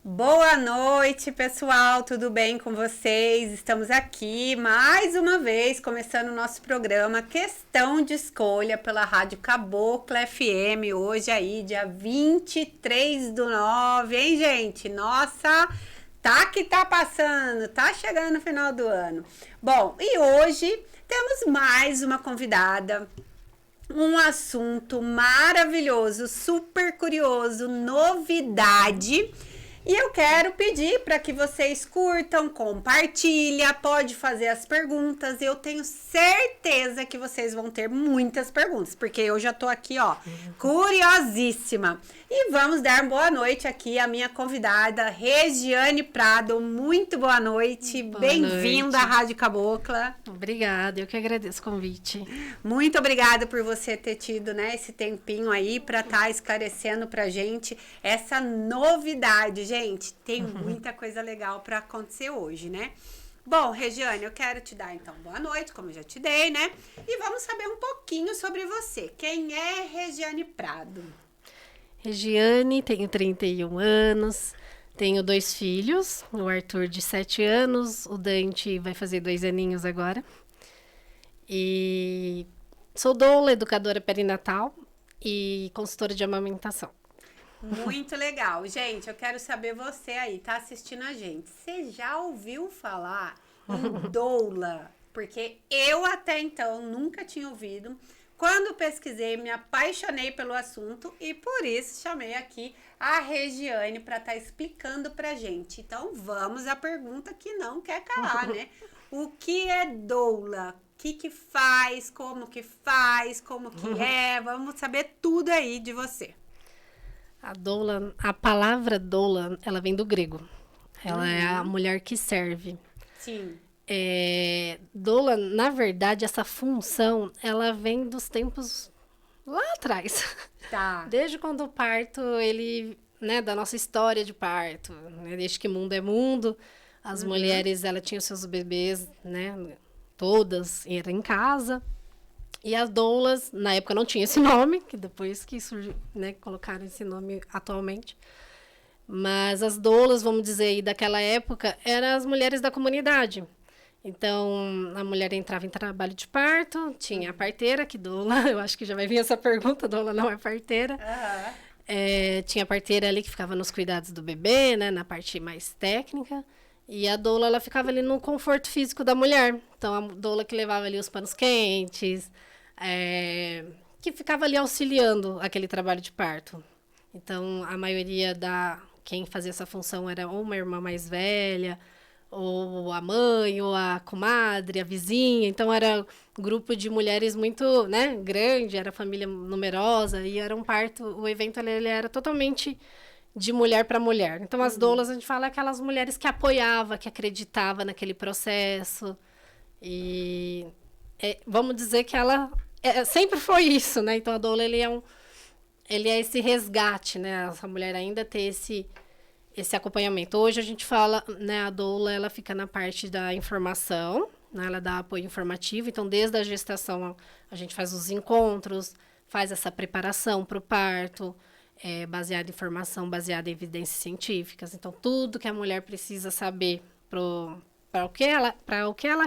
Boa noite, pessoal, tudo bem com vocês? Estamos aqui mais uma vez começando o nosso programa Questão de Escolha pela Rádio Cabocla FM, hoje aí, dia 23/9, hein, gente? Nossa, tá que tá passando, tá chegando o final do ano. Bom, e hoje temos mais uma convidada, um assunto maravilhoso, super curioso, novidade. E eu quero pedir para que vocês curtam, compartilhem, pode fazer as perguntas. Eu tenho certeza que vocês vão ter muitas perguntas, porque eu já tô aqui, ó, curiosíssima. E vamos dar boa noite aqui à minha convidada, Regiane Prado. Muito boa noite, bem-vinda à Rádio Cabocla. Obrigada, eu que agradeço o convite. Muito obrigada por você ter tido, né, esse tempinho aí para estar esclarecendo pra gente essa novidade, gente. Tem muita coisa legal para acontecer hoje, né? Bom, Regiane, eu quero te dar então boa noite, como eu já te dei, né? E vamos saber um pouquinho sobre você. Quem é Regiane Prado? Regiane, tenho 31 anos, tenho 2 filhos, o Arthur de 7 anos, o Dante vai fazer 2 aninhos agora. E sou doula, educadora perinatal e consultora de amamentação. Muito legal. Gente, eu quero saber você aí, tá assistindo a gente. Você já ouviu falar em doula? Porque eu até então nunca tinha ouvido. Quando pesquisei, me apaixonei pelo assunto e por isso chamei aqui a Regiane para estar explicando pra gente. Então vamos à pergunta que não quer calar, né? O que é doula? O que faz? Como que faz? Como que é? Vamos saber tudo aí de você. A doula, a palavra doula, ela vem do grego. Ela é a mulher que serve. Sim. Doula, na verdade, essa função, ela vem dos tempos lá atrás. Tá. Desde quando o parto, ele, né, da nossa história de parto, né, desde que mundo é mundo, as mulheres, ela tinha seus bebês, né, todas eram em casa. E as doulas, na época não tinha esse nome, que depois que surgiu, né, colocaram esse nome atualmente. Mas as doulas, vamos dizer aí, daquela época, eram as mulheres da comunidade. Então, a mulher entrava em trabalho de parto, tinha a parteira, que doula, eu acho que já vai vir essa pergunta, doula não é parteira. Tinha a parteira ali que ficava nos cuidados do bebê, né, na parte mais técnica. E a doula, ela ficava ali no conforto físico da mulher. Então, a doula que levava ali os panos quentes, que ficava ali auxiliando aquele trabalho de parto. Então, a maioria quem fazia essa função era ou uma irmã mais velha, ou a mãe, ou a comadre, a vizinha. Então, era um grupo de mulheres muito, né, grande, era família numerosa, e era um parto, o evento ele era totalmente de mulher para mulher. Então, as doulas, a gente fala aquelas mulheres que apoiavam, que acreditavam naquele processo. E vamos dizer que ela sempre foi isso, né? Então, a doula, ele é esse resgate, né? Essa mulher ainda ter esse acompanhamento. Hoje, a gente fala, né? A doula, ela fica na parte da informação, né? Ela dá apoio informativo. Então, desde a gestação, a gente faz os encontros, faz essa preparação para o parto, baseada em informação, baseada em evidências científicas. Então, tudo que a mulher precisa saber para o que ela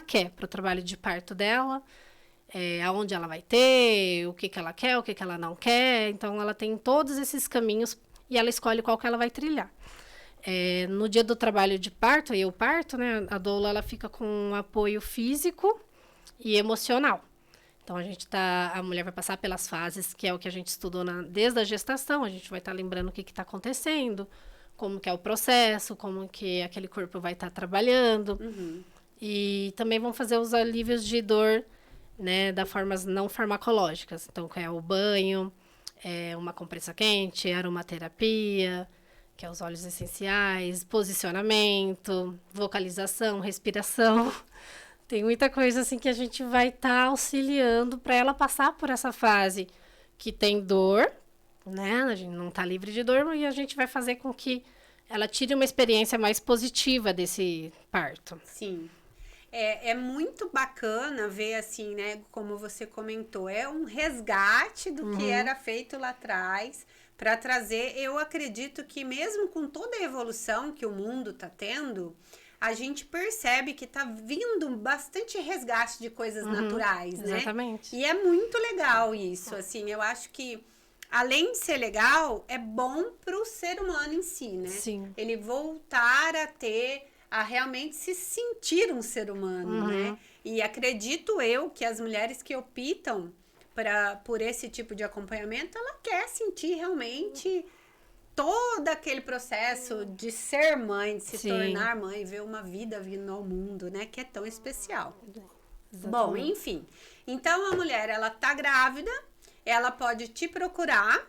quer, para o trabalho de parto dela, aonde ela vai ter, o que ela quer, o que ela não quer. Então, ela tem todos esses caminhos e ela escolhe qual que ela vai trilhar. No dia do trabalho de parto, e o parto, né, a doula, ela fica com um apoio físico e emocional. Então, a mulher vai passar pelas fases, que é o que a gente estudou desde a gestação. A gente vai estar lembrando o que está acontecendo, como que é o processo, como que aquele corpo vai estar trabalhando. E também vão fazer os alívios de dor, né, das formas não farmacológicas. Então, que é o banho, uma compressa quente, aromaterapia, que é os óleos essenciais, posicionamento, vocalização, respiração. Tem muita coisa assim que a gente vai estar auxiliando para ela passar por essa fase que tem dor, né? A gente não está livre de dor e a gente vai fazer com que ela tire uma experiência mais positiva desse parto. Sim. É muito bacana ver assim, né? Como você comentou, é um resgate do que era feito lá atrás para trazer, eu acredito que mesmo com toda a evolução que o mundo está tendo, a gente percebe que tá vindo bastante resgate de coisas naturais, né? Exatamente. E é muito legal isso, assim, eu acho que além de ser legal, é bom pro ser humano em si, né? Sim. Ele voltar a realmente se sentir um ser humano, né? E acredito eu que as mulheres que optam por esse tipo de acompanhamento, ela quer sentir realmente todo aquele processo de ser mãe, de se Sim. tornar mãe, ver uma vida vindo ao mundo, né? Que é tão especial. Exatamente. Bom, enfim. Então, a mulher, ela tá grávida, ela pode te procurar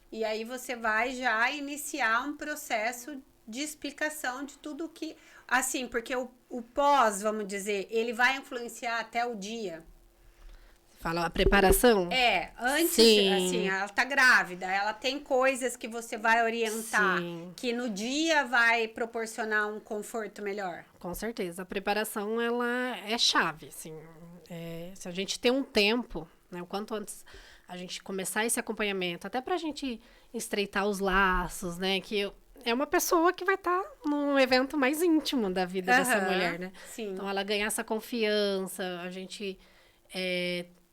e aí você vai já iniciar um processo de explicação de tudo que... Assim, porque o pós, vamos dizer, ele vai influenciar até o dia. Fala a preparação? Antes, Sim. assim, ela tá grávida, ela tem coisas que você vai orientar, Sim. que no dia vai proporcionar um conforto melhor. Com certeza. A preparação, ela é chave, assim. Se a gente tem um tempo, né, o quanto antes a gente começar esse acompanhamento, até pra gente estreitar os laços, né, que é uma pessoa que vai estar num evento mais íntimo da vida dessa mulher, né? Sim. Então, ela ganhar essa confiança, a gente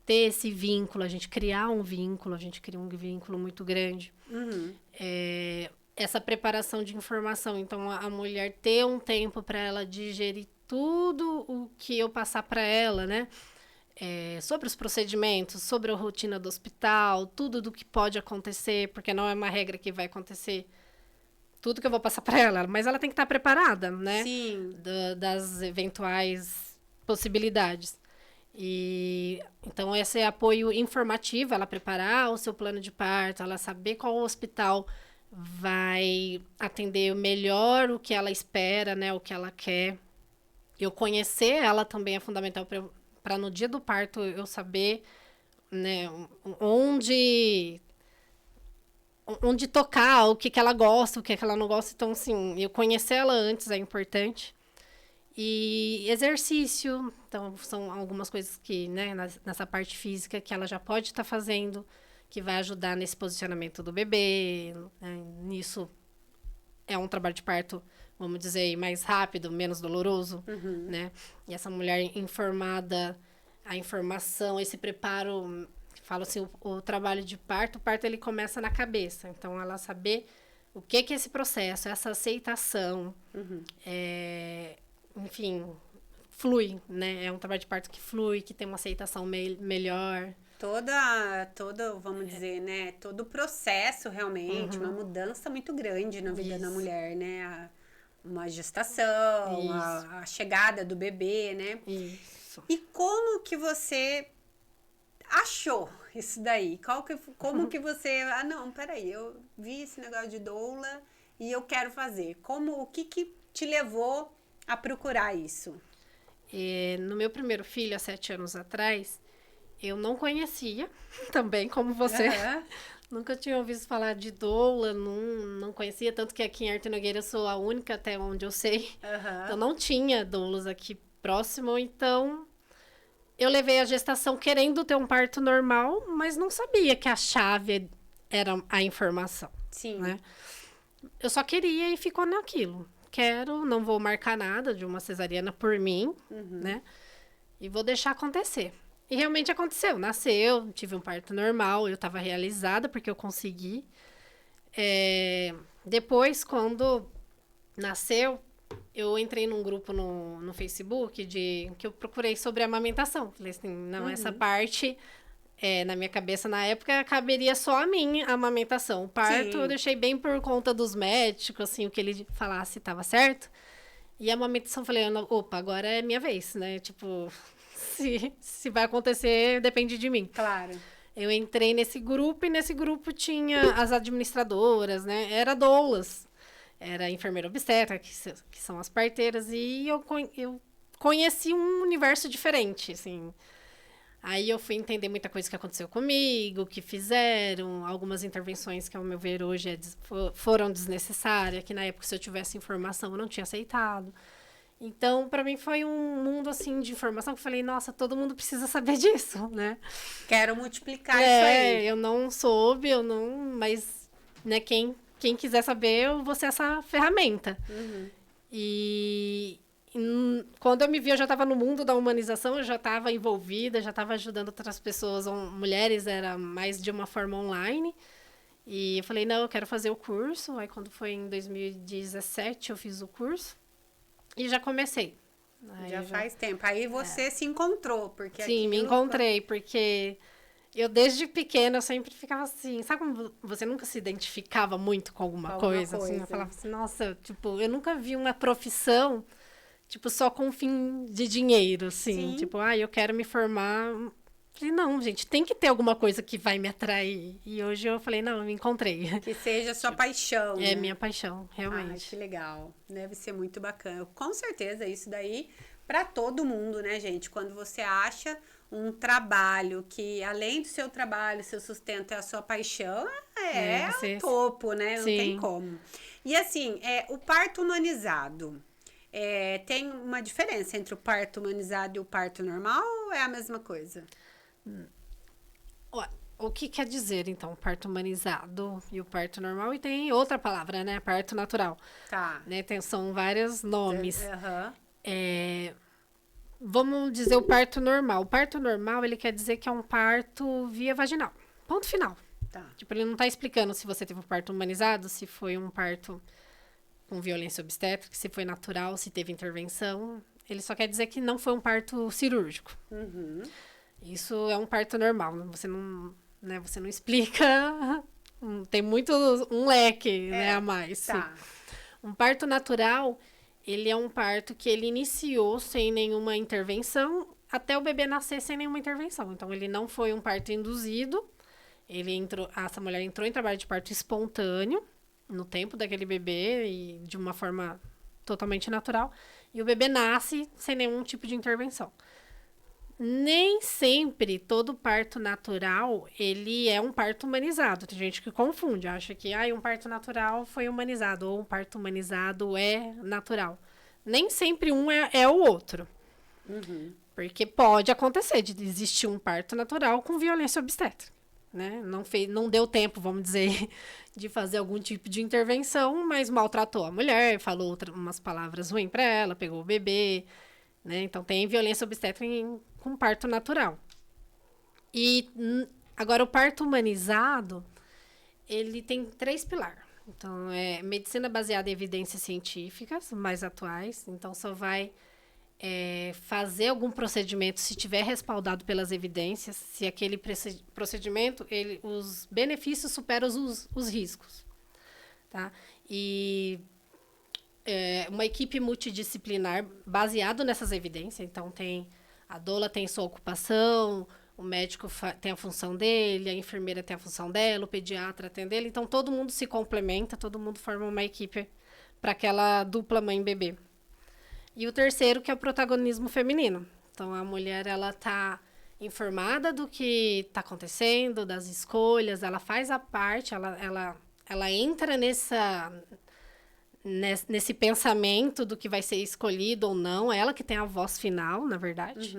ter esse vínculo, a gente criar um vínculo, a gente cria um vínculo muito grande. Essa preparação de informação, então a mulher ter um tempo para ela digerir tudo o que eu passar para ela, né? Sobre os procedimentos, sobre a rotina do hospital, tudo do que pode acontecer, porque não é uma regra que vai acontecer tudo que eu vou passar para ela, mas ela tem que estar preparada, né? Sim. Das eventuais possibilidades. E então esse apoio informativo, ela preparar o seu plano de parto, ela saber qual hospital vai atender melhor o que ela espera, né, o que ela quer. Eu conhecer ela também é fundamental para no dia do parto eu saber, né, onde tocar, o que ela gosta, o que ela não gosta. Então, assim, eu conhecer ela antes é importante. E exercício, então são algumas coisas que, né, nessa parte física que ela já pode estar fazendo, que vai ajudar nesse posicionamento do bebê, né? Nisso é um trabalho de parto, vamos dizer, mais rápido, menos doloroso, né? E essa mulher informada, a informação, esse preparo, falo assim, o trabalho de parto, o parto ele começa na cabeça, então ela saber o que é esse processo, essa aceitação, enfim, flui, né? É um trabalho de parto que flui, que tem uma aceitação melhor. Toda, vamos dizer, né? Todo o processo, realmente, uma mudança muito grande na vida da mulher, né? Uma gestação, a chegada do bebê, né? Isso. E como que você achou isso daí? Como que você... Ah, não, peraí, eu vi esse negócio de doula e eu quero fazer. O que te levou a procurar isso? No meu primeiro filho, há 7 anos atrás, eu não conhecia também, como você. Nunca tinha ouvido falar de doula, não conhecia, tanto que aqui em Arte Nogueira eu sou a única até onde eu sei. Então não tinha doulas aqui próximo, então eu levei a gestação querendo ter um parto normal, mas não sabia que a chave era a informação. Sim. Né? Eu só queria e ficou naquilo. Não vou marcar nada de uma cesariana por mim, né? E vou deixar acontecer. E realmente aconteceu. Nasceu, tive um parto normal, eu estava realizada porque eu consegui. Depois, quando nasceu, eu entrei num grupo no Facebook que eu procurei sobre amamentação. Falei assim, não, essa parte... na minha cabeça, na época, caberia só a mim a amamentação. O parto, Sim. eu deixei bem por conta dos médicos, assim, o que ele falasse estava certo. E a amamentação, falei, opa, agora é minha vez, né? Tipo, se vai acontecer, depende de mim. Claro. Eu entrei nesse grupo e nesse grupo tinha as administradoras, né? Era doulas. Era enfermeira obstetra, que são as parteiras. E eu conheci um universo diferente, assim... Aí eu fui entender muita coisa que aconteceu comigo, que fizeram, algumas intervenções que, ao meu ver, hoje foram desnecessárias, que na época, se eu tivesse informação, eu não tinha aceitado. Então, para mim, foi um mundo, assim, de informação que eu falei, nossa, todo mundo precisa saber disso, né? Quero multiplicar isso aí. Eu não soube, mas né, quem quiser saber, eu vou ser essa ferramenta. E quando eu me vi, eu já estava no mundo da humanização, eu já estava envolvida, já estava ajudando outras pessoas, mulheres, era mais de uma forma online. E eu falei, não, eu quero fazer o curso. Aí, quando foi em 2017, eu fiz o curso e já comecei. Aí já faz tempo. Aí você se encontrou, porque sim, me encontrei, porque eu desde pequena eu sempre ficava assim, sabe como você nunca se identificava muito com alguma coisa? Assim, eu falava assim, nossa, tipo, eu nunca vi uma profissão, tipo, só com fim de dinheiro, assim. Sim. Tipo, eu quero me formar. Falei, não, gente, tem que ter alguma coisa que vai me atrair. E hoje eu falei, não, eu me encontrei. Que seja sua paixão, É, né? minha paixão, realmente. Que legal. Deve ser muito bacana. Com certeza, isso daí para todo mundo, né, gente? Quando você acha um trabalho que, além do seu trabalho, seu sustento é a sua paixão, o topo, né? Não tem como. E assim, o parto humanizado, tem uma diferença entre o parto humanizado e o parto normal ou é a mesma coisa? O que quer dizer, então, parto humanizado e o parto normal? E tem outra palavra, né? Parto natural. Tá. Né? São vários nomes. Vamos dizer o parto normal. O parto normal, ele quer dizer que é um parto via vaginal. Ponto final. Tá. Tipo, ele não tá explicando se você teve um parto humanizado, se foi um parto com violência obstétrica, se foi natural, se teve intervenção. Ele só quer dizer que não foi um parto cirúrgico. Isso é um parto normal. Você não explica. Tem um leque, né, a mais. Tá. Um parto natural, ele é um parto que ele iniciou sem nenhuma intervenção até o bebê nascer sem nenhuma intervenção. Então, ele não foi um parto induzido. Essa mulher entrou em trabalho de parto espontâneo no tempo daquele bebê e de uma forma totalmente natural. E o bebê nasce sem nenhum tipo de intervenção. Nem sempre todo parto natural, ele é um parto humanizado. Tem gente que confunde, acha que um parto natural foi humanizado, ou um parto humanizado é natural. Nem sempre um é o outro. Porque pode acontecer de existir um parto natural com violência obstétrica. Né? Não deu tempo, vamos dizer, de fazer algum tipo de intervenção, mas maltratou a mulher, falou umas palavras ruins para ela, pegou o bebê. Né? Então, tem violência obstétrica com parto natural. E agora, o parto humanizado, ele tem 3 pilares. Então, é medicina baseada em evidências científicas mais atuais. Então, só vai fazer algum procedimento se tiver respaldado pelas evidências, se aquele procedimento, os benefícios superam os riscos. Tá? E uma equipe multidisciplinar baseado nessas evidências. Então, a doula tem sua ocupação, o médico tem a função dele, a enfermeira tem a função dela, o pediatra tem dele. Então, todo mundo se complementa, todo mundo forma uma equipe para aquela dupla mãe-bebê. E o terceiro, que é o protagonismo feminino. Então, a mulher, ela está informada do que está acontecendo, das escolhas, ela faz a parte, ela entra nesse pensamento do que vai ser escolhido ou não, ela que tem a voz final, na verdade.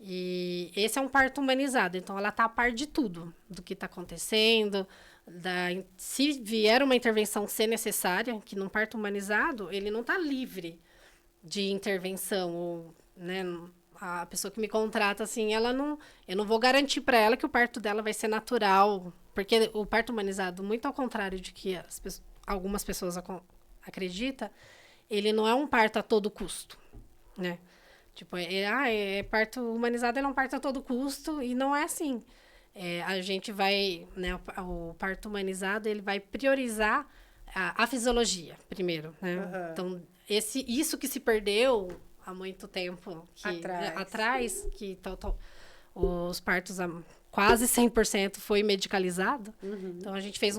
E esse é um parto humanizado, então ela está a par de tudo, do que está acontecendo, se vier uma intervenção ser necessária, que num parto humanizado, ele não está livre de intervenção, ou, né, a pessoa que me contrata, assim, eu não vou garantir para ela que o parto dela vai ser natural, porque o parto humanizado, muito ao contrário de que algumas pessoas acredita, ele não é um parto a todo custo, né? Tipo, parto humanizado, ele é um parto a todo custo, e não é assim. A gente vai, né, o parto humanizado, ele vai priorizar a fisiologia, primeiro, né? Então, isso que se perdeu há muito tempo atrás, que os partos quase 100% foi medicalizado. Então, a gente fez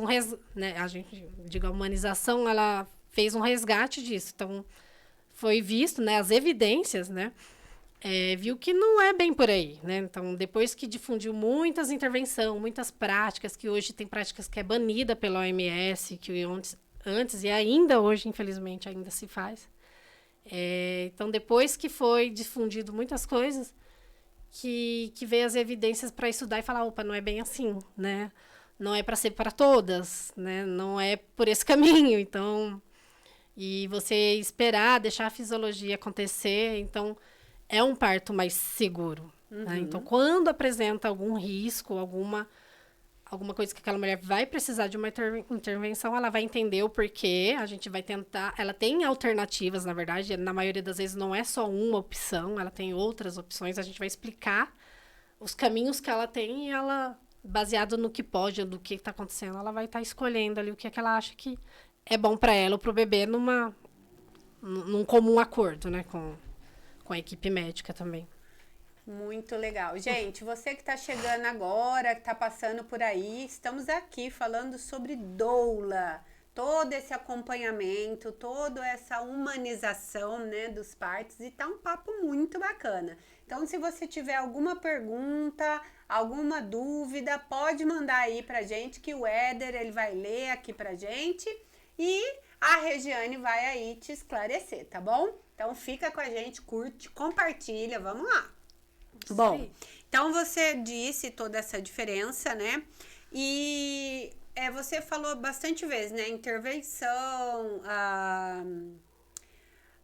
né, a humanização, ela fez um resgate disso. Então, foi visto, né, as evidências, né, viu que não é bem por aí, né? Então, depois que difundiu muitas intervenções, muitas práticas, que hoje tem práticas que é banida pela OMS, que antes e ainda hoje, infelizmente, ainda se faz. Então, depois que foi difundido muitas coisas, que veio as evidências para estudar e falar, opa, não é bem assim, né? não é para ser para todas, né? Não é por esse caminho. Então, e você esperar, deixar a fisiologia acontecer, então é um parto mais seguro. Né? Então, quando apresenta algum risco, alguma coisa que aquela mulher vai precisar de uma intervenção, ela vai entender o porquê, a gente vai tentar... Ela tem alternativas, na verdade, na maioria das vezes não é só uma opção, ela tem outras opções, a gente vai explicar os caminhos que ela tem e ela, baseado no que pode, do que está acontecendo, ela vai estar escolhendo ali o que ela acha que é bom para ela ou para o bebê num comum acordo, né, com a equipe médica também. Muito legal. Gente, você que está chegando agora, que está passando por aí, estamos aqui falando sobre doula. Todo esse acompanhamento, toda essa humanização, né, dos partos. E tá um papo muito bacana. Então, se você tiver alguma pergunta, alguma dúvida, pode mandar aí pra gente, que o Éder, ele vai ler aqui pra gente. E a Regiane vai aí te esclarecer, tá bom? Então, fica com a gente, curte, compartilha, vamos lá. Bom, então você disse toda essa diferença, né? E você falou bastante vezes, né? Intervenção,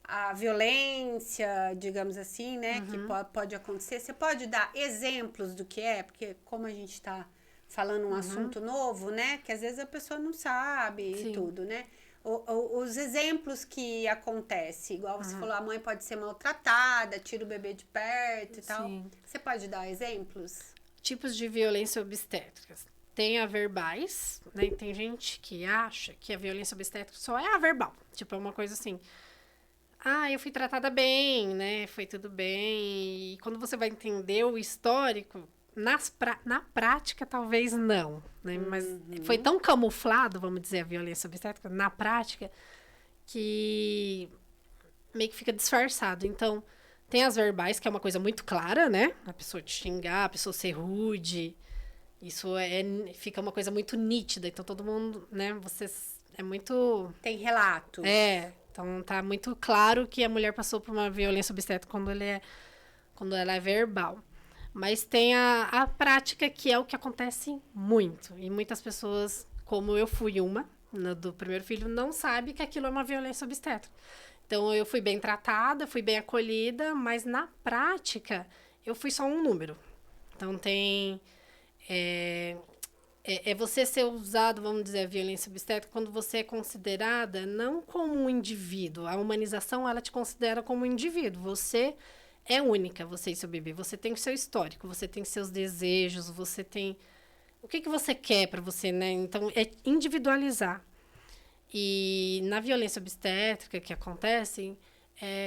a violência, digamos assim, né? Que pode acontecer. Você pode dar exemplos do que é? Porque como a gente tá falando um assunto novo, né? Que às vezes a pessoa não sabe e tudo, né? Os exemplos que acontecem, igual você falou, a mãe pode ser maltratada, tira o bebê de perto e tal. Você pode dar exemplos? Tipos de violência obstétrica. Tem a verbais, né? Tem gente que acha que a violência obstétrica só é a verbal. Tipo, é uma coisa assim... eu fui tratada bem, né? Foi tudo bem. E quando você vai entender o histórico... Na prática, talvez não, né? Mas foi tão camuflado, vamos dizer, a violência obstétrica, na prática, que meio que fica disfarçado. Então, tem as verbais, que é uma coisa muito clara, né? A pessoa te xingar, a pessoa ser rude. Isso fica uma coisa muito nítida. Então, todo mundo, né? É muito... Tem relatos. Então, tá muito claro que a mulher passou por uma violência obstétrica quando ela é verbal. Mas tem a prática, que é o que acontece muito. E muitas pessoas, como eu fui uma, do primeiro filho, não sabe que aquilo é uma violência obstétrica. Então, eu fui bem tratada, fui bem acolhida, mas na prática, eu fui só um número. Então, tem... você ser usado, vamos dizer, a violência obstétrica, quando você é considerada não como um indivíduo. A humanização, ela te considera como um indivíduo. Você... é única, você e seu bebê. Você tem o seu histórico, você tem seus desejos, você tem... O que você quer para você, né? Então, é individualizar. E na violência obstétrica que acontece,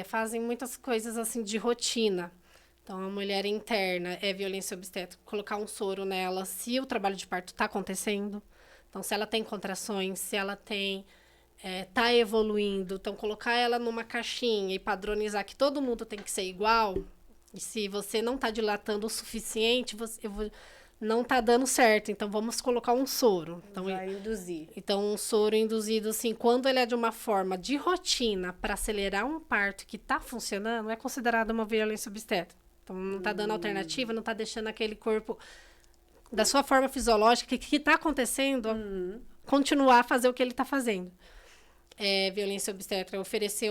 fazem muitas coisas assim de rotina. Então, a mulher interna é violência obstétrica, colocar um soro nela se o trabalho de parto está acontecendo. Então, se ela tem contrações, se ela tem... tá evoluindo, então colocar ela numa caixinha e padronizar que todo mundo tem que ser igual, e se você não tá dilatando o suficiente, não tá dando certo, então vamos colocar um soro. Então, vai induzir. Então, um soro induzido, assim, quando ele é de uma forma de rotina para acelerar um parto que tá funcionando, é considerado uma violência obstétrica. Então, não tá dando alternativa, não tá deixando aquele corpo da sua forma fisiológica que tá acontecendo, continuar a fazer o que ele tá fazendo. Violência obstétrica, oferecer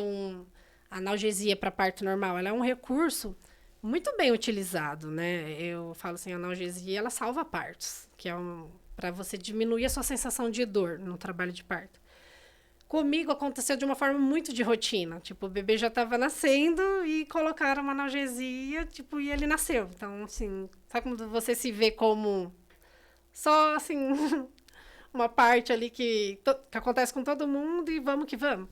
analgesia para parto normal, ela é um recurso muito bem utilizado, né? Eu falo assim, a analgesia, ela salva partos, que é para você diminuir a sua sensação de dor no trabalho de parto. Comigo aconteceu de uma forma muito de rotina, tipo, o bebê já estava nascendo e colocaram uma analgesia, tipo, e ele nasceu. Então, assim, sabe quando você se vê como só, assim... uma parte ali que acontece com todo mundo e vamos que vamos.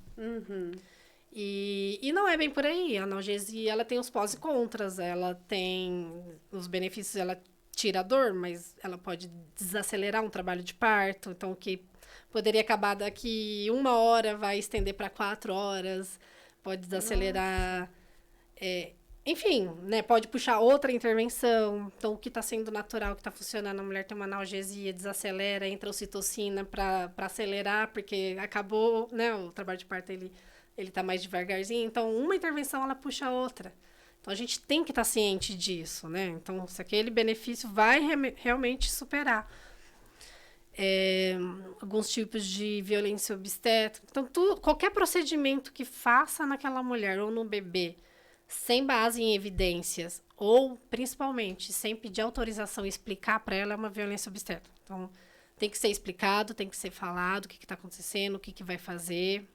E não é bem por aí. A analgesia, ela tem os pós e contras. Ela tem os benefícios, ela tira a dor, mas ela pode desacelerar um trabalho de parto. Então, o que poderia acabar daqui 1 hora vai estender para 4 horas. Pode desacelerar... enfim, né, pode puxar outra intervenção. Então, o que está sendo natural, o que está funcionando, a mulher tem uma analgesia, desacelera, entra ocitocina para acelerar, porque acabou, né, o trabalho de parto, ele está mais devagarzinho. Então, uma intervenção, ela puxa a outra. Então, a gente tem que estar ciente disso, né? Então, se aquele benefício vai realmente superar. alguns tipos de violência obstétrica. Então, qualquer procedimento que faça naquela mulher ou no bebê, sem base em evidências, ou, principalmente, sem pedir autorização e explicar para ela, é uma violência obstétrica. Então, tem que ser explicado, tem que ser falado o que está acontecendo, o que vai fazer,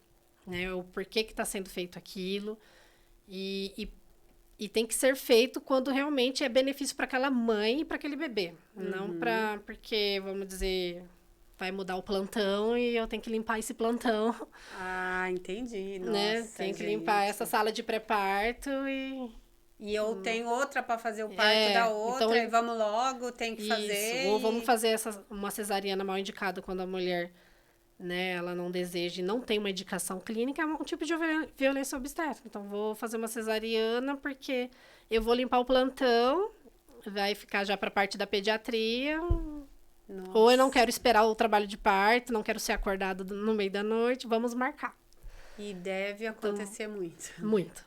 né, o porquê que está sendo feito aquilo. E tem que ser feito quando realmente é benefício para aquela mãe e para aquele bebê. Não porque, vamos dizer, vai mudar o plantão e eu tenho que limpar esse plantão. Ah, entendi. Nossa, né? Tem que limpar essa sala de pré-parto E eu tenho outra para fazer o parto da outra, então, e vamos logo, tem que fazer. Ou vamos fazer uma cesariana mal indicada quando a mulher, né, ela não deseja e não tem uma indicação clínica, é um tipo de violência obstétrica. Então, vou fazer uma cesariana porque eu vou limpar o plantão, vai ficar já para a parte da pediatria. Nossa. Ou eu não quero esperar o trabalho de parto, não quero ser acordada no meio da noite, vamos marcar. E deve acontecer muito. Muito.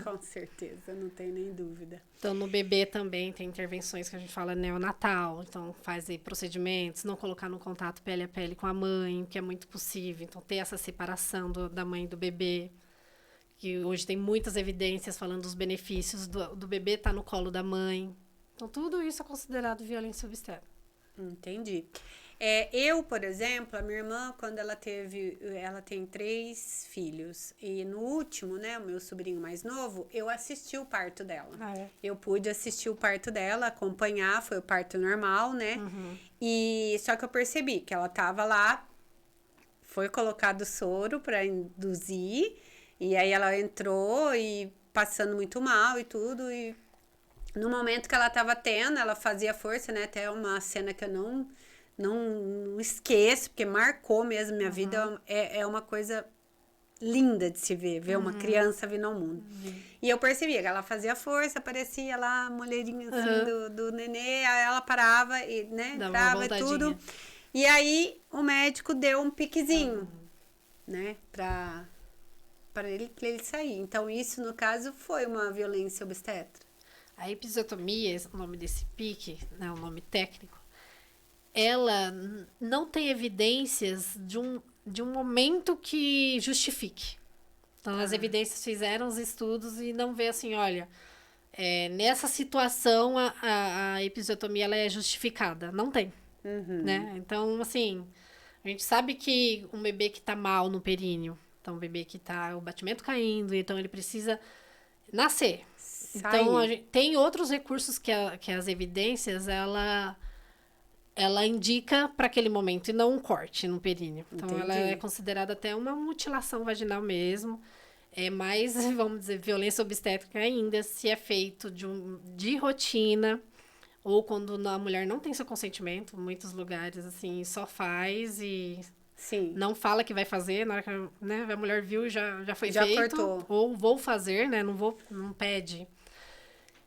Com certeza, não tem nem dúvida. Então, no bebê também tem intervenções que a gente fala neonatal. Então, faz aí procedimentos, não colocar no contato pele a pele com a mãe, que é muito possível. Então, ter essa separação da mãe e do bebê. Que hoje tem muitas evidências falando dos benefícios do bebê estar no colo da mãe. Então, tudo isso é considerado violência obstétrica. Entendi. Eu, por exemplo, a minha irmã, quando ela tem 3 filhos. E no último, né, o meu sobrinho mais novo, eu assisti o parto dela. Eu pude assistir o parto dela, acompanhar, foi o parto normal, né? E só que eu percebi que ela tava lá, foi colocado soro para induzir, e aí ela entrou e passando muito mal e tudo, e no momento que ela tava tendo, ela fazia força, né? Até uma cena que eu não esqueço, porque marcou mesmo minha vida. É uma coisa linda de se ver uma criança vindo ao mundo. E eu percebia que ela fazia força, aparecia lá a mulherinha assim do nenê, aí ela parava e, né, entrava e tudo. E aí o médico deu um piquezinho, né, pra ele sair. Então isso, no caso, foi uma violência obstétrica. A episiotomia, o nome desse pique, né, o nome técnico, ela não tem evidências de um momento que justifique. Então, as evidências fizeram os estudos e não vê assim, olha, nessa situação a episiotomia ela é justificada. Não tem. Né? Então, assim, a gente sabe que um bebê que está mal no períneo, então um bebê que está o batimento caindo, então ele precisa nascer. Então, tem outros recursos que as evidências, ela indica para aquele momento e não um corte no períneo. Então, ela é considerada até uma mutilação vaginal mesmo. É mais, vamos dizer, violência obstétrica ainda se é feito de rotina ou quando a mulher não tem seu consentimento. Em muitos lugares, assim, só faz e não fala que vai fazer. Na hora que a mulher viu, já foi feito. Cortou. Ou vou fazer, né? Não pede.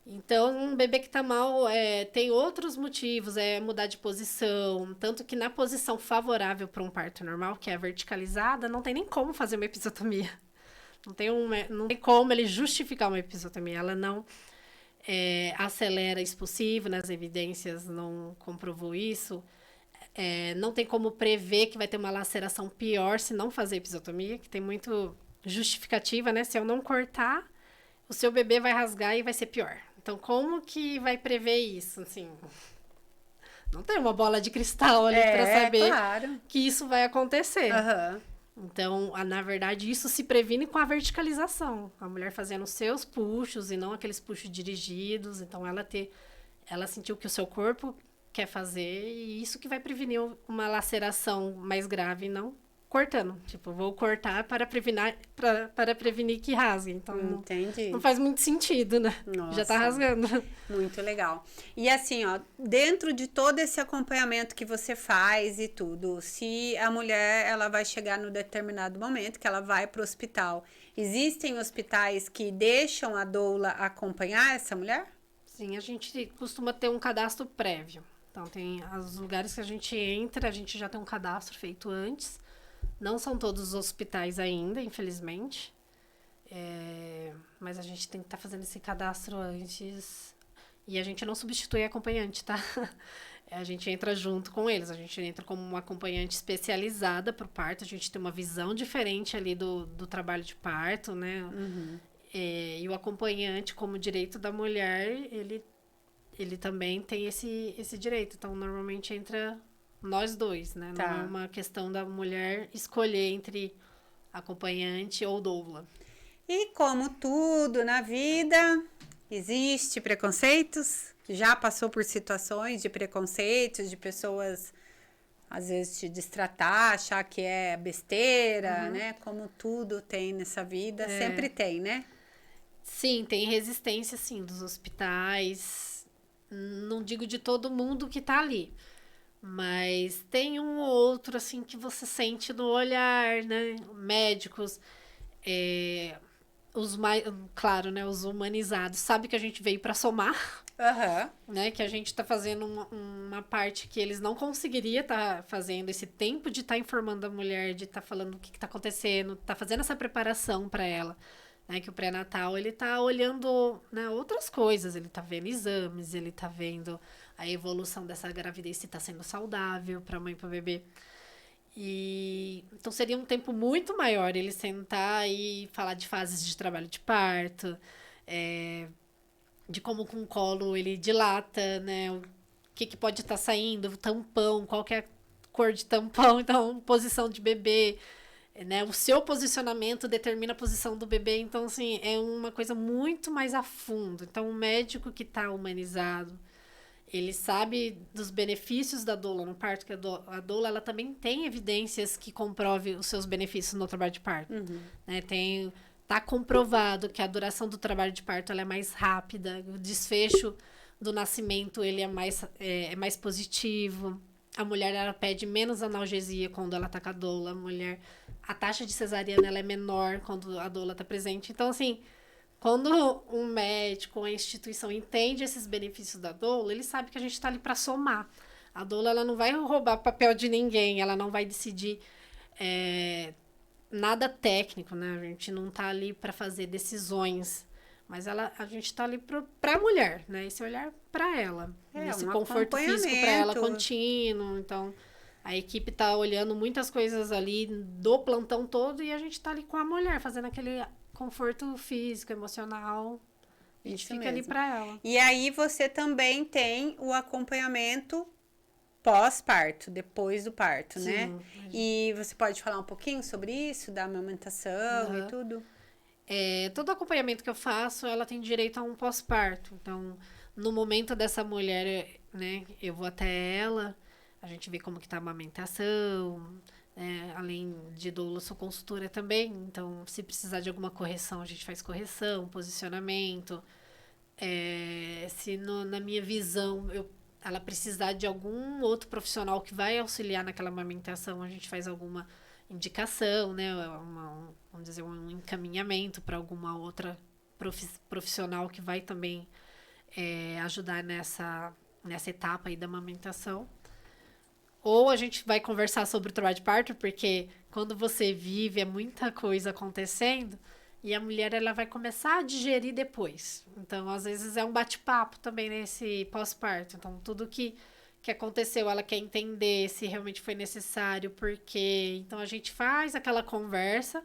Então, um bebê que tá mal tem outros motivos, mudar de posição. Tanto que na posição favorável para um parto normal, que é a verticalizada, não tem nem como fazer uma episiotomia. Não tem como ele justificar uma episiotomia. Ela não acelera expulsivo, nas evidências não comprovou isso. Não tem como prever que vai ter uma laceração pior se não fazer episiotomia, que tem muito justificativa, né? Se eu não cortar, o seu bebê vai rasgar e vai ser pior. Então, como que vai prever isso? Assim, não tem uma bola de cristal ali para saber que isso vai acontecer. Então, na verdade, isso se previne com a verticalização. A mulher fazendo seus puxos e não aqueles puxos dirigidos. Então, ela sentiu que o seu corpo quer fazer e isso que vai prevenir uma laceração mais grave, não cortando. Tipo, vou cortar para prevenir que rasgue. Então, não faz muito sentido, né? Nossa, já tá rasgando. Muito legal. E assim, ó, dentro de todo esse acompanhamento que você faz e tudo, se a mulher, ela vai chegar no determinado momento que ela vai pro hospital, existem hospitais que deixam a doula acompanhar essa mulher? Sim, a gente costuma ter um cadastro prévio. Então, tem os lugares que a gente entra, a gente já tem um cadastro feito antes. Não são todos os hospitais ainda, infelizmente. Mas a gente tem que estar fazendo esse cadastro antes. E a gente não substitui acompanhante, tá? A gente entra junto com eles, a gente entra como uma acompanhante especializada para o parto, a gente tem uma visão diferente ali do trabalho de parto, né? E o acompanhante, como direito da mulher, ele também tem esse direito. Então, normalmente entra nós dois, né? Tá. Não é uma questão da mulher escolher entre acompanhante ou doula. E como tudo na vida, existe preconceitos? Já passou por situações de preconceitos, de pessoas às vezes te destratar, achar que é besteira, né? Como tudo tem nessa vida, sempre tem, né? Sim, tem resistência, sim, dos hospitais. Não digo de todo mundo que tá ali. Mas tem um ou outro, assim, que você sente no olhar, né? Médicos, os mais, claro, né? Os humanizados. Sabe que a gente veio para somar, Aham. né? Que a gente tá fazendo uma parte que eles não conseguiriam estar fazendo. Esse tempo de estar informando a mulher, de estar falando o que tá acontecendo, tá fazendo essa preparação para ela. Né, que o pré-natal, ele tá olhando, né, outras coisas, ele tá vendo exames, ele tá vendo a evolução dessa gravidez, se tá sendo saudável pra mãe e pro bebê. E então seria um tempo muito maior ele sentar e falar de fases de trabalho de parto, de como com o colo ele dilata, né, o que pode estar saindo, o tampão, qual que é a cor de tampão, então posição de bebê, né? O seu posicionamento determina a posição do bebê, então, assim, é uma coisa muito mais a fundo. Então, o médico que está humanizado, ele sabe dos benefícios da doula no parto, que a doula, ela também tem evidências que comprove os seus benefícios no trabalho de parto. Né? Tá comprovado que a duração do trabalho de parto ela é mais rápida, o desfecho do nascimento ele é mais positivo. A mulher ela pede menos analgesia quando ela tá com a doula, a taxa de cesariana ela é menor quando a doula tá presente. Então, assim, quando um médico, uma instituição entende esses benefícios da doula, ele sabe que a gente tá ali para somar. A doula ela não vai roubar papel de ninguém, ela não vai decidir nada técnico, né? A gente não tá ali para fazer decisões, mas a gente tá ali para a mulher, né? Esse olhar para ela, esse conforto físico para ela contínuo. Então, a equipe tá olhando muitas coisas ali do plantão todo e a gente tá ali com a mulher, fazendo aquele conforto físico, emocional. A gente fica ali para ela. E aí você também tem o acompanhamento pós-parto, depois do parto, né? E você pode falar um pouquinho sobre isso, da amamentação e tudo? Todo acompanhamento que eu faço, ela tem direito a um pós-parto. Então, no momento dessa mulher, né, eu vou até ela, a gente vê como que tá a amamentação, além de doula, eu sou consultora também, então se precisar de alguma correção, a gente faz correção, posicionamento. Se na minha visão ela precisar de algum outro profissional que vai auxiliar naquela amamentação, a gente faz alguma indicação, né, vamos dizer, um encaminhamento para alguma outra profissional que vai também ajudar nessa etapa aí da amamentação. Ou a gente vai conversar sobre o trabalho de parto, porque quando você vive, é muita coisa acontecendo, e a mulher ela vai começar a digerir depois. Então, às vezes, é um bate-papo também nesse pós-parto. Então, tudo que aconteceu, ela quer entender se realmente foi necessário, por quê. Então, a gente faz aquela conversa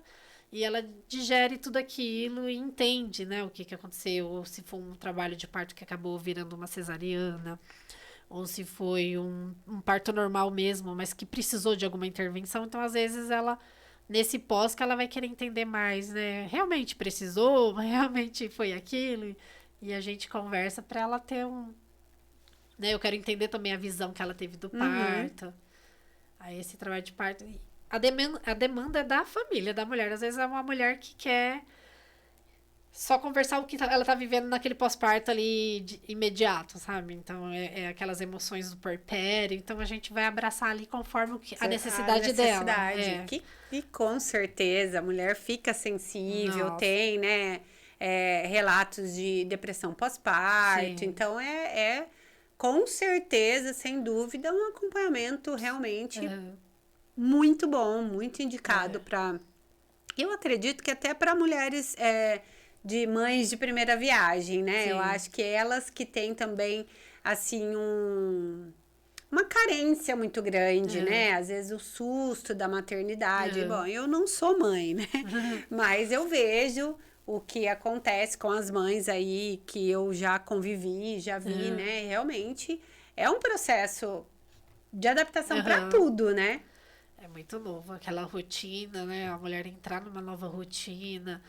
e ela digere tudo aquilo e entende, né, o que aconteceu, ou se foi um trabalho de parto que acabou virando uma cesariana, ou se foi um parto normal mesmo, mas que precisou de alguma intervenção. Então, às vezes, ela, nesse pós, que ela vai querer entender mais, né? Realmente precisou? Realmente foi aquilo? E a gente conversa para ela ter né? Eu quero entender também a visão que ela teve do parto. Aí, esse trabalho de parto... A demanda é da família, da mulher. Às vezes, é uma mulher que quer só conversar o que ela tá vivendo naquele pós-parto ali imediato, sabe? Então, é aquelas emoções do puerpério. Então, a gente vai abraçar ali conforme a necessidade dela. E com certeza, a mulher fica sensível, tem, né, relatos de depressão pós-parto. Então, com certeza, sem dúvida, um acompanhamento realmente muito bom, muito indicado para... Eu acredito que até para mulheres de mães de primeira viagem, né? Sim. Eu acho que elas que têm também, assim, uma carência muito grande, né? Às vezes o susto da maternidade. Bom, eu não sou mãe, né? Mas eu vejo o que acontece com as mães aí, que eu já convivi, já vi, né? Realmente é um processo de adaptação para tudo, né? É muito novo, aquela rotina, né? A mulher entrar numa nova rotina,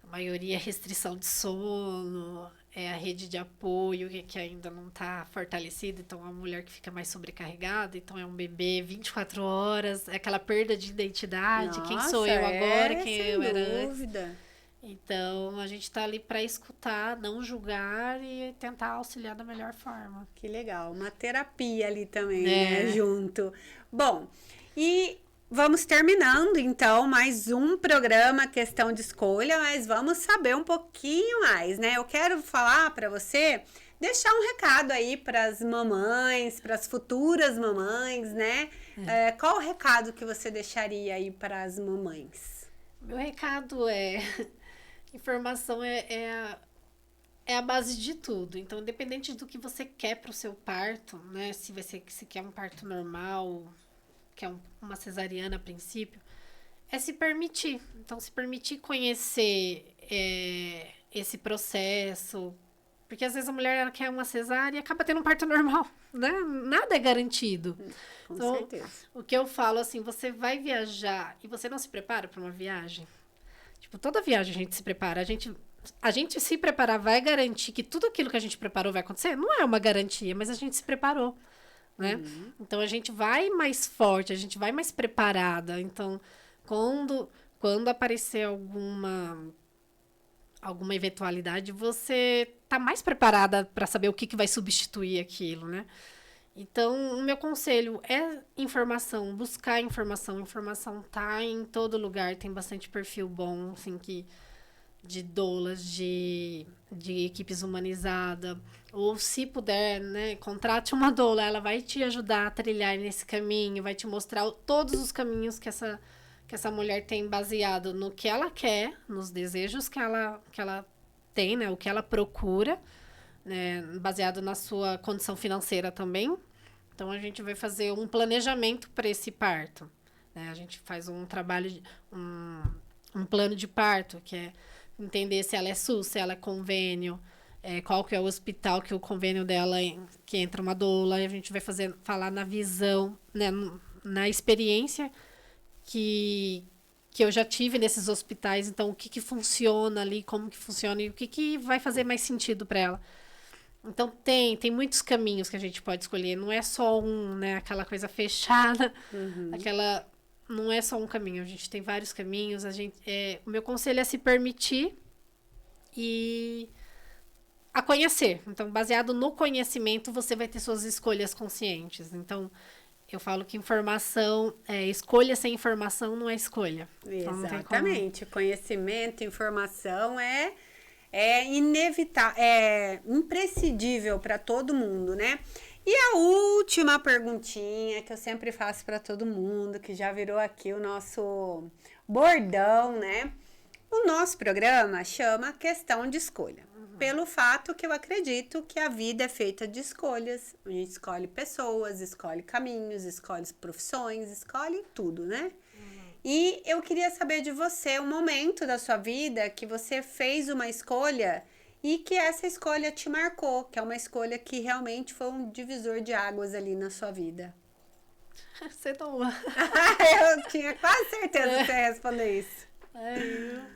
a maioria é restrição de sono, é a rede de apoio que ainda não está fortalecida, então é uma mulher que fica mais sobrecarregada, então é um bebê 24 horas, é aquela perda de identidade, quem sou eu agora, quem eu era antes. Sem dúvida. Então a gente está ali para escutar, não julgar e tentar auxiliar da melhor forma. Que legal, uma terapia ali também, né, junto. Bom, e vamos terminando então mais um programa Questão de Escolha, mas vamos saber um pouquinho mais, né? Eu quero falar para você, deixar um recado aí para as mamães, para as futuras mamães, né? Qual o recado que você deixaria aí para as mamães? Meu recado é: informação é a base de tudo. Então, independente do que você quer para o seu parto, né? Se quer um parto normal, quer uma cesariana a princípio, é se permitir. Então, se permitir conhecer esse processo. Porque às vezes a mulher ela quer uma cesárea e acaba tendo um parto normal, né? Nada é garantido. Com então, certeza. O que eu falo, assim, você vai viajar e você não se prepara para uma viagem. Tipo, toda viagem a gente se prepara. A gente se preparar vai garantir que tudo aquilo que a gente preparou vai acontecer? Não é uma garantia, mas a gente se preparou, né? Então, a gente vai mais forte, a gente vai mais preparada. Então, quando aparecer alguma eventualidade, você tá mais preparada para saber o que vai substituir aquilo, né? Então, o meu conselho é informação, buscar informação. Informação tá em todo lugar, tem bastante perfil bom, assim, de doulas, de equipes humanizadas. Ou, se puder, né, contrate uma doula, ela vai te ajudar a trilhar nesse caminho, vai te mostrar todos os caminhos que essa mulher tem baseado no que ela quer, nos desejos que ela tem, né, o que ela procura, né, baseado na sua condição financeira também. Então, a gente vai fazer um planejamento para esse parto, né? A gente faz um trabalho, um plano de parto, que é entender se ela é SUS, se ela é convênio, qual que é o hospital que o convênio dela, que entra uma doula. A gente vai falar na visão, né, na experiência que eu já tive nesses hospitais. Então, o que funciona ali, como que funciona e o que vai fazer mais sentido para ela. Então, tem muitos caminhos que a gente pode escolher. Não é só né, aquela coisa fechada, não é só um caminho. A gente tem vários caminhos. O meu conselho é se permitir e a conhecer. Então, baseado no conhecimento, você vai ter suas escolhas conscientes. Então, eu falo que escolha sem informação não é escolha. Exatamente. Então, conhecimento, informação é inevitável, é imprescindível para todo mundo, né? E a última perguntinha que eu sempre faço para todo mundo, que já virou aqui o nosso bordão, né? O nosso programa chama Questão de Escolha. Pelo fato que eu acredito que a vida é feita de escolhas. A gente escolhe pessoas, escolhe caminhos, escolhe profissões, escolhe tudo, né? E eu queria saber de você um momento da sua vida que você fez uma escolha e que essa escolha te marcou, que é uma escolha que realmente foi um divisor de águas ali na sua vida. Você toma. Eu tinha quase certeza que você ia responder isso.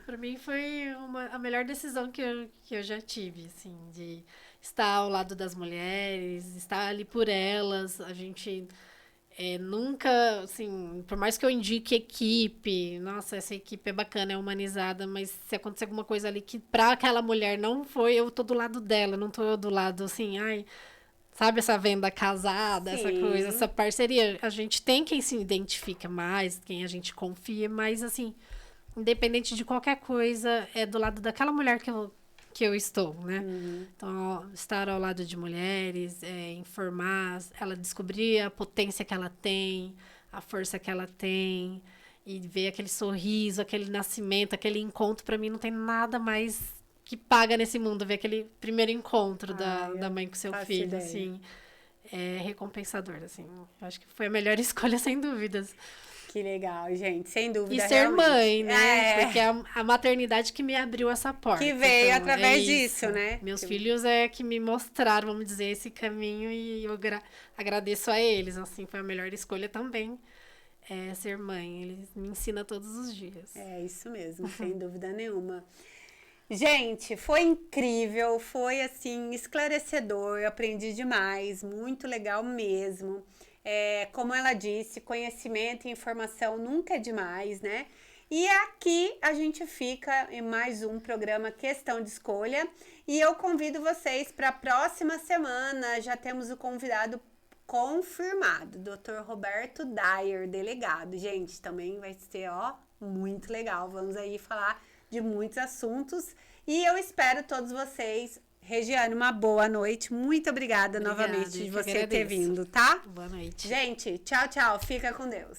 Para mim foi a melhor decisão que eu já tive, assim, de estar ao lado das mulheres, estar ali por elas. A gente nunca, assim, por mais que eu indique equipe, nossa, essa equipe é bacana, é humanizada, mas se acontecer alguma coisa ali que pra aquela mulher não foi, eu tô do lado dela, não tô eu do lado, assim, sabe essa venda casada, Sim. essa coisa, essa parceria. A gente tem quem se identifica mais, quem a gente confia, mas, assim, independente de qualquer coisa, é do lado daquela mulher que eu estou, né? Então, estar ao lado de mulheres, informar, ela descobrir a potência que ela tem, a força que ela tem, e ver aquele sorriso, aquele nascimento, aquele encontro, para mim não tem nada mais que paga nesse mundo ver aquele primeiro encontro Ai, da mãe com seu faço filho, ideia. assim. É recompensador, assim. Eu acho que foi a melhor escolha, sem dúvidas. Que legal, gente. Sem E dúvida, ser realmente. mãe, né? É, Porque é a maternidade que me abriu essa porta. que veio Então, através isso. disso, né? Meus Que- filhos é que me mostraram, vamos dizer, esse caminho e eu agradeço a eles. Assim, foi a melhor escolha também. É ser mãe. Eles me ensinam todos os dias. É isso mesmo, sem dúvida nenhuma. Gente, foi incrível, foi assim, esclarecedor, eu aprendi demais, muito legal mesmo. É, como ela disse, conhecimento e informação nunca é demais, né? E aqui a gente fica em mais um programa Questão de Escolha e eu convido vocês para a próxima semana. Já temos o convidado confirmado, Dr. Roberto Dyer, delegado. Gente, também vai ser, ó, muito legal. Vamos aí falar de muitos assuntos e eu espero todos vocês. Regiane, uma boa noite. Muito obrigada Obrigada, novamente de eu que você ter agradeço. vindo, tá? Boa noite. Gente, tchau, tchau. Fica com Deus.